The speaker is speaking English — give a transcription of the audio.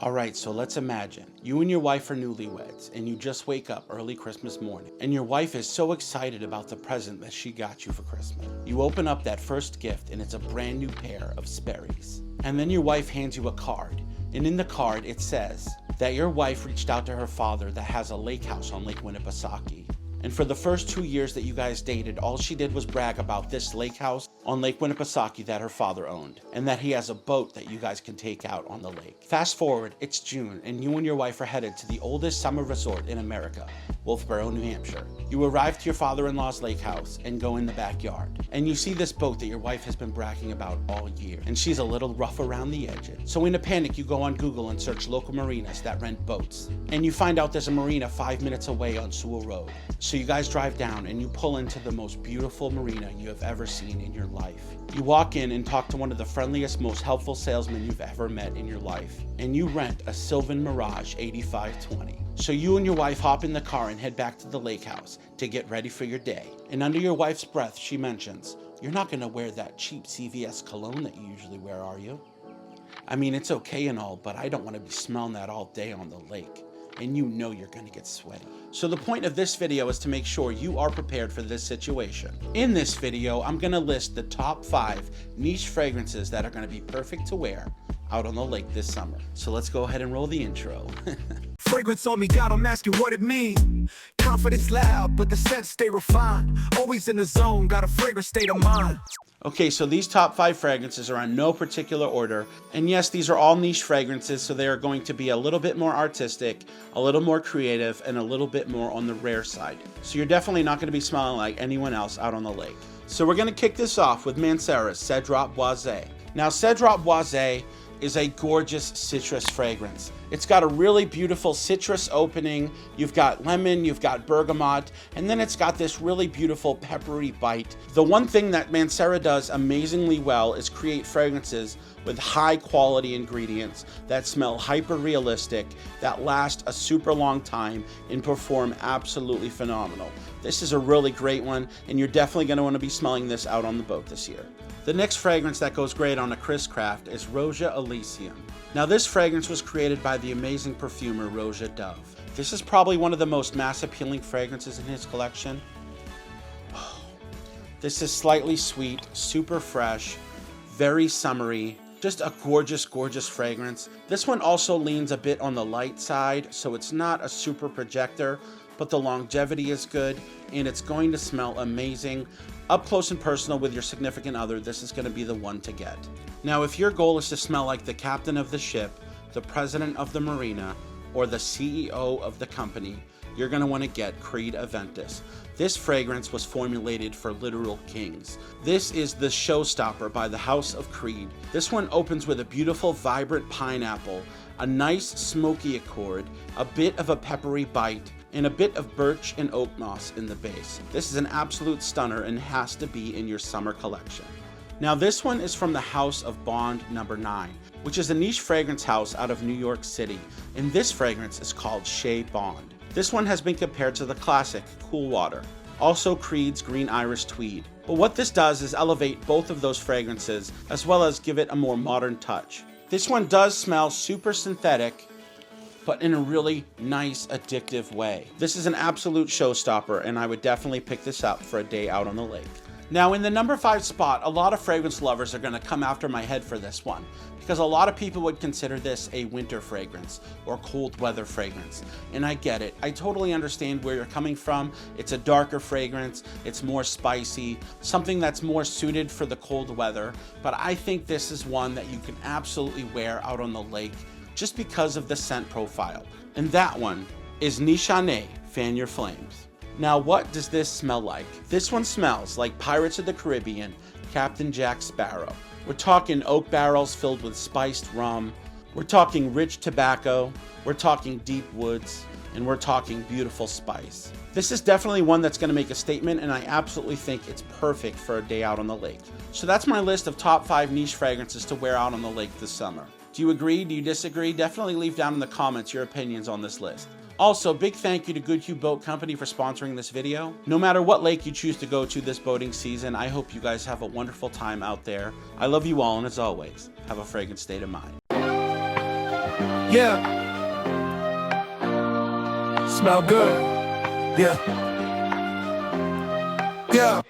Alright, so let's imagine you and your wife are newlyweds and you just wake up early Christmas morning and your wife is so excited about the present that she got you for Christmas. You open up that first gift and it's a brand new pair of Sperry's. And then your wife hands you a card, and in the card it says that your wife reached out to her father that has a lake house on Lake Winnipesaukee. And for the first 2 years that you guys dated, all she did was brag about this lake house on Lake Winnipesaukee that her father owned, and that he has a boat that you guys can take out on the lake. Fast forward, it's June, and you and your wife are headed to the oldest summer resort in America, Wolfboro, New Hampshire. You arrive to your father-in-law's lake house and go in the backyard, and you see this boat that your wife has been bragging about all year, and she's a little rough around the edges. So in a panic, you go on Google and search local marinas that rent boats, and you find out there's a marina 5 minutes away on Sewell Road. So you guys drive down and you pull into the most beautiful marina you have ever seen in your life. You walk in and talk to one of the friendliest, most helpful salesmen you've ever met in your life, and you rent a Sylvan Mirage 8520. So you and your wife hop in the car and head back to the lake house to get ready for your day. And under your wife's breath, she mentions, "You're not gonna wear that cheap CVS cologne that you usually wear, are you?" I mean, it's okay and all, but I don't want to be smelling that all day on the lake. And you know you're gonna get sweaty. So the point of this video is to make sure you are prepared for this situation. In this video, I'm gonna list the top 5 niche fragrances that are gonna be perfect to wear out on the lake this summer. So let's go ahead and roll the intro. Fragrance on me, God, I'm asking what it means. Confidence loud, but the scent stay refined. Always in the zone, got a fragrant state of mind. Okay, so these top 5 fragrances are on no particular order. And yes, these are all niche fragrances, so they are going to be a little bit more artistic, a little more creative, and a little bit more on the rare side. So you're definitely not gonna be smelling like anyone else out on the lake. So we're gonna kick this off with Mancera's Cedroit Boisé. Now, Cedroit Boisé is a gorgeous citrus fragrance. It's got a really beautiful citrus opening. You've got lemon, you've got bergamot, and then it's got this really beautiful peppery bite. The one thing that Mancera does amazingly well is create fragrances with high quality ingredients that smell hyper realistic, that last a super long time, and perform absolutely phenomenal. This is a really great one, and you're definitely gonna wanna be smelling this out on the boat this year. The next fragrance that goes great on a Chris Craft is Roja Elysium. Now, this fragrance was created by the amazing perfumer Roja Dove. This is probably one of the most mass appealing fragrances in his collection. This is slightly sweet, super fresh, very summery, just a gorgeous, gorgeous fragrance. This one also leans a bit on the light side, so it's not a super projector, but the longevity is good, and it's going to smell amazing. Up close and personal with your significant other, this is going to be the one to get. Now, if your goal is to smell like the captain of the ship, the president of the marina, or the CEO of the company, you're going to want to get Creed Aventus. This fragrance was formulated for literal kings. This is the showstopper by the House of Creed. This one opens with a beautiful, vibrant pineapple, a nice smoky accord, a bit of a peppery bite, and a bit of birch and oak moss in the base. This is an absolute stunner and has to be in your summer collection. Now, this one is from the House of Bond No. 9, which is a niche fragrance house out of New York City, and this fragrance is called Shea Bond. This one has been compared to the classic Cool Water, also Creed's Green Iris Tweed. But what this does is elevate both of those fragrances, as well as give it a more modern touch. This one does smell super synthetic, but in a really nice, addictive way. This is an absolute showstopper, and I would definitely pick this up for a day out on the lake. Now, in the number 5 spot, a lot of fragrance lovers are gonna come after my head for this one, because a lot of people would consider this a winter fragrance or cold weather fragrance. And I get it. I totally understand where you're coming from. It's a darker fragrance, it's more spicy, something that's more suited for the cold weather. But I think this is one that you can absolutely wear out on the lake just because of the scent profile. And that one is Nichane Fan Your Flames. Now, what does this smell like? This one smells like Pirates of the Caribbean, Captain Jack Sparrow. We're talking oak barrels filled with spiced rum. We're talking rich tobacco. We're talking deep woods. And we're talking beautiful spice. This is definitely one that's gonna make a statement, and I absolutely think it's perfect for a day out on the lake. So that's my list of top 5 niche fragrances to wear out on the lake this summer. Do you agree? Do you disagree? Definitely leave down in the comments your opinions on this list. Also, big thank you to Goodhue Boat Company for sponsoring this video. No matter what lake you choose to go to this boating season, I hope you guys have a wonderful time out there. I love you all, and as always, have a fragrant state of mind. Yeah, smell good. Yeah. Yeah.